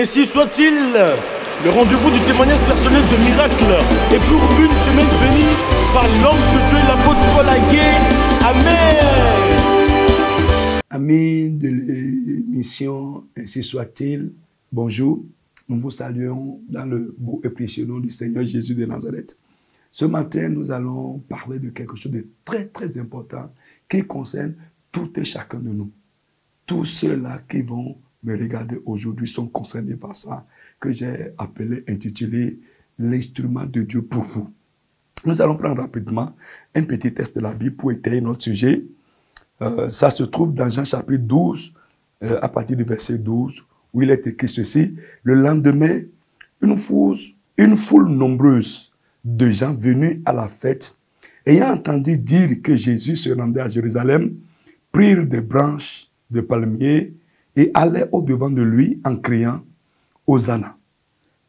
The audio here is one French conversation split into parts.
Ainsi soit-il, le rendez-vous du témoignage personnel de miracle est pour une semaine bénie par l'homme de Dieu, l'apôtre Paul Aguet. Amen. Amis de l'émission Ainsi soit-il, bonjour. Nous vous saluons dans le beau et précieux nom du Seigneur Jésus de Nazareth. Ce matin, nous allons parler de quelque chose de très très important qui concerne tout et chacun de nous. Tous ceux-là qui vont me regarder aujourd'hui sont concernés par ça, que j'ai intitulé l'instrument de Dieu pour vous. Nous allons prendre rapidement un petit texte de la Bible pour étayer notre sujet. Ça se trouve dans Jean chapitre 12, à partir du verset 12, où il est écrit ceci. Le lendemain, une foule nombreuse de gens venus à la fête, ayant entendu dire que Jésus se rendait à Jérusalem, prirent des branches de palmier et allaient au-devant de lui en criant « Hosanna !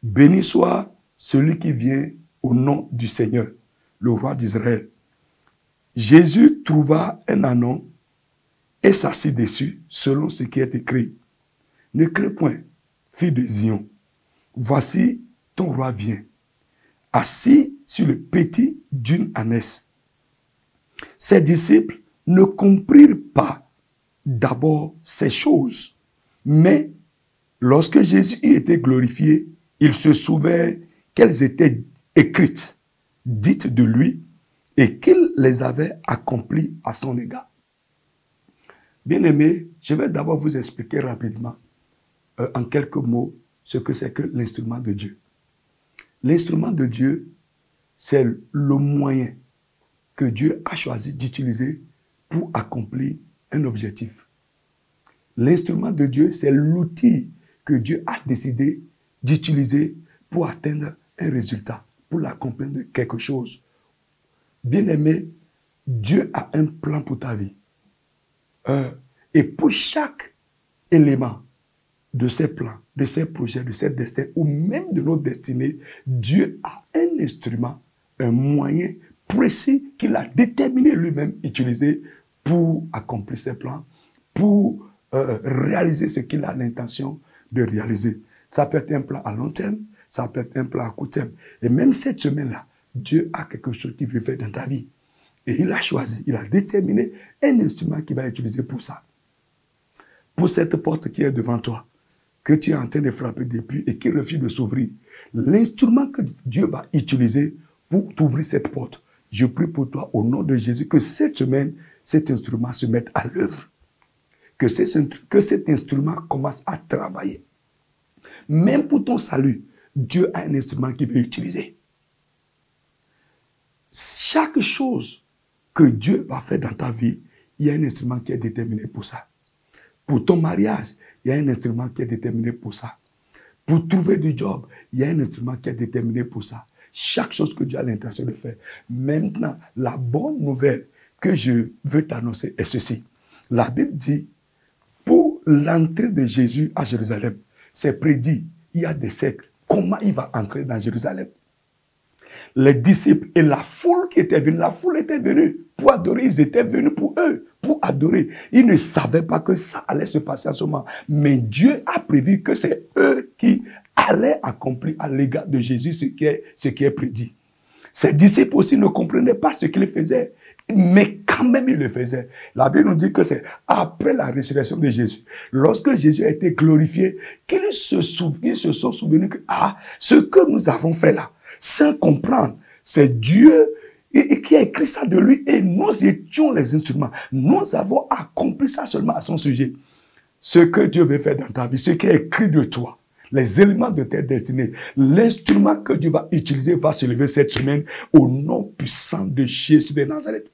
Béni soit celui qui vient au nom du Seigneur, le roi d'Israël. » Jésus trouva un ânon et s'assit dessus, selon ce qui est écrit. « Ne crains point, fille de Zion, voici ton roi vient, assis sur le petit d'une ânesse. » Ses disciples ne comprirent pas d'abord ces choses, mais lorsque Jésus y était glorifié, ils se souvinrent qu'elles étaient écrites, dites de lui, et qu'il les avait accomplies à son égard. Bien-aimés, je vais d'abord vous expliquer rapidement, en quelques mots, ce que c'est que l'instrument de Dieu. L'instrument de Dieu, c'est le moyen que Dieu a choisi d'utiliser pour accomplir un objectif. L'instrument de Dieu, c'est l'outil que Dieu a décidé d'utiliser pour atteindre un résultat, pour l'accomplir de quelque chose. Bien-aimé, Dieu a un plan pour ta vie. Et pour chaque élément de ces plans, de ces projets, de ces destins, ou même de notre destinée, Dieu a un instrument, un moyen précis qu'il a déterminé lui-même utiliser pour accomplir ses plans, pour réaliser ce qu'il a l'intention de réaliser. Ça peut être un plan à long terme, ça peut être un plan à court terme. Et même cette semaine-là, Dieu a quelque chose qu'il veut faire dans ta vie. Et il a choisi, il a déterminé un instrument qu'il va utiliser pour ça. Pour cette porte qui est devant toi, que tu es en train de frapper depuis et qui refuse de s'ouvrir, l'instrument que Dieu va utiliser pour t'ouvrir cette porte, je prie pour toi au nom de Jésus que cette semaine, cet instrument se mette à l'œuvre. Que cet instrument commence à travailler. Même pour ton salut, Dieu a un instrument qu'il veut utiliser. Chaque chose que Dieu va faire dans ta vie, il y a un instrument qui est déterminé pour ça. Pour ton mariage, il y a un instrument qui est déterminé pour ça. Pour trouver du job, il y a un instrument qui est déterminé pour ça. Chaque chose que Dieu a l'intention de faire. Maintenant, la bonne nouvelle que je veux t'annoncer est ceci. La Bible dit, pour l'entrée de Jésus à Jérusalem, c'est prédit, il y a des siècles, comment il va entrer dans Jérusalem. Les disciples et la foule qui était venue, la foule était venue pour adorer, ils étaient venus pour eux, pour adorer. Ils ne savaient pas que ça allait se passer en ce moment. Mais Dieu a prévu que c'est eux qui allaient accomplir à l'égard de Jésus ce qui est prédit. Ces disciples aussi ne comprenaient pas ce qu'il faisait, mais quand même il le faisait. La Bible nous dit que c'est après la résurrection de Jésus, lorsque Jésus a été glorifié, qu'ils se sont souvenus que ce que nous avons fait là, sans comprendre, c'est Dieu qui a écrit ça de lui et nous étions les instruments. Nous avons accompli ça seulement à son sujet. Ce que Dieu veut faire dans ta vie, ce qui est écrit de toi, les éléments de ta destinée, l'instrument que Dieu va utiliser va se lever cette semaine au nom puissant de Jésus de Nazareth.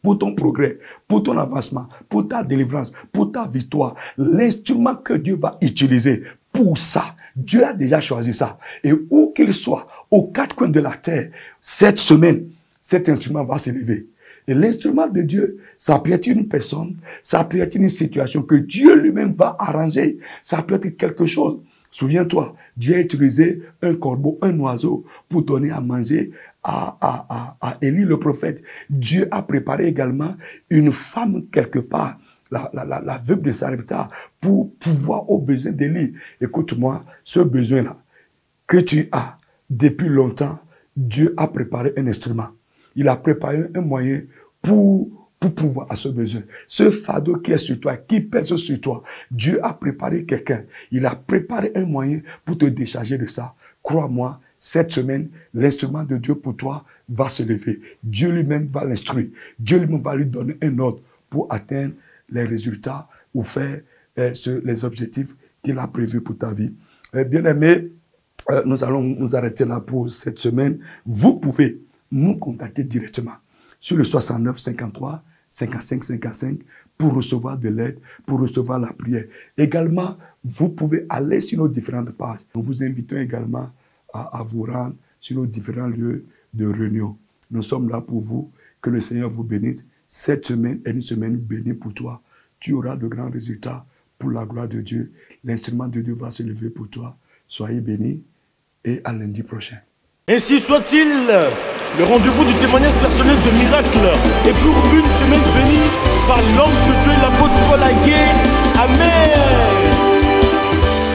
Pour ton progrès, pour ton avancement, pour ta délivrance, pour ta victoire, l'instrument que Dieu va utiliser pour ça, Dieu a déjà choisi ça. Et où qu'il soit, aux quatre coins de la terre, cette semaine, cet instrument va se lever. Et l'instrument de Dieu, ça peut être une personne, ça peut être une situation que Dieu lui-même va arranger. Ça peut être quelque chose. Souviens-toi, Dieu a utilisé un corbeau, un oiseau, pour donner à manger à Élie le prophète. Dieu a préparé également une femme quelque part la veuve de Sarepta pour pouvoir aux besoins d'Élie. Écoute-moi, ce besoin-là que tu as depuis longtemps, Dieu a préparé un instrument. Il a préparé un moyen pour pouvoir à ce besoin. Ce fardeau qui est sur toi, qui pèse sur toi, Dieu a préparé quelqu'un. Il a préparé un moyen pour te décharger de ça. Crois-moi, cette semaine, l'instrument de Dieu pour toi va se lever. Dieu lui-même va l'instruire. Dieu lui-même va lui donner un ordre pour atteindre les résultats ou faire les objectifs qu'il a prévus pour ta vie. Bien-aimés, nous allons nous arrêter là pour cette semaine. Vous pouvez nous contacter directement sur le 69 53 55 55 pour recevoir de l'aide, pour recevoir la prière. Également, vous pouvez aller sur nos différentes pages. Nous vous invitons également à vous rendre sur nos différents lieux de réunion. Nous sommes là pour vous. Que le Seigneur vous bénisse. Cette semaine est une semaine bénie pour toi. Tu auras de grands résultats pour la gloire de Dieu. L'instrument de Dieu va se lever pour toi. Soyez bénis et à lundi prochain. Ainsi soit-il, le rendez-vous du témoignage personnel de miracle est pour une semaine bénie par l'homme de Dieu et l'apôtre